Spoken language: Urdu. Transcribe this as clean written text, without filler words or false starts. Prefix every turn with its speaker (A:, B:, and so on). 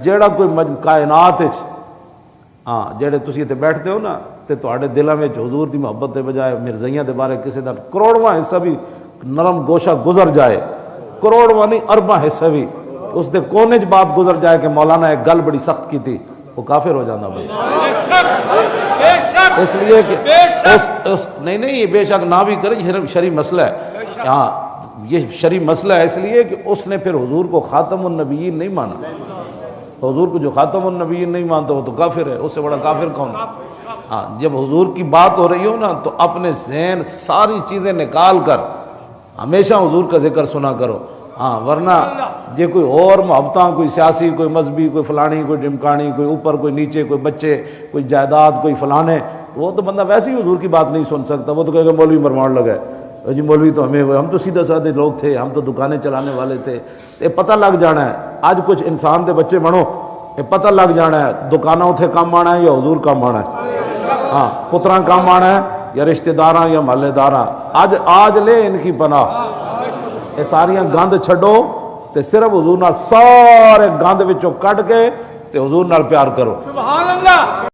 A: جیڑا کوئی کائنات ہاں جیڑے تسی اتنے بیٹھتے ہو نا تے تواڈے دلاں وچ حضور دی محبت دے بجائے مرزائیاں دے بارے کسی دا کروڑواں حصہ بھی نرم گوشہ گزر جائے، کروڑواں نہیں ارباں حصہ بھی اس دے کونے چ بات گزر جائے کہ مولانا ایک گل بڑی سخت کی تھی، وہ کافر ہو جانا بھائی۔ اس لیے کہ نہیں یہ بے شک نہ بھی کرے، یہ شرعی مسئلہ ہے، ہاں یہ شرعی مسئلہ ہے، اس لیے کہ اس نے پھر حضور کو خاتم النبیین نہیں مانا۔ حضور کو جو خاتم النبیین نہیں مانتا وہ تو کافر ہے، اس سے بڑا کافر کون؟ ہاں جب حضور کی بات ہو رہی ہو نا تو اپنے ذہن ساری چیزیں نکال کر ہمیشہ حضور کا ذکر سنا کرو، ہاں ورنہ جے کوئی اور محبتاں، کوئی سیاسی، کوئی مذہبی، کوئی فلانی، کوئی ڈمکانی، کوئی اوپر، کوئی نیچے، کوئی بچے، کوئی جائیداد، کوئی فلانے، وہ تو بندہ ویسے ہی حضور کی بات نہیں سن سکتا، وہ تو کہے گا مولوی مرمان لگا ہے جی، مولوی تو ہم تو سیدھے سادھے لوگ تھے، ہم تو دکانیں چلانے والے تھے۔ یہ پتہ لگ جانا ہے آج کچھ انسان دے بچے بنو، یہ پتہ لگ جانا ہے دکانوں اتھے کام آنا ہے یا حضور کام آنا ہے، ہاں پتراں کام آنا ہے یا رشتہ داراں یا محلے داراں۔ آج لے ان کی پناہ، یہ ساریاں گند چھڈو تے صرف حضور نال سارے گند وچوں کٹ کے تے حضور نال پیار کرو۔ سبحان اللہ۔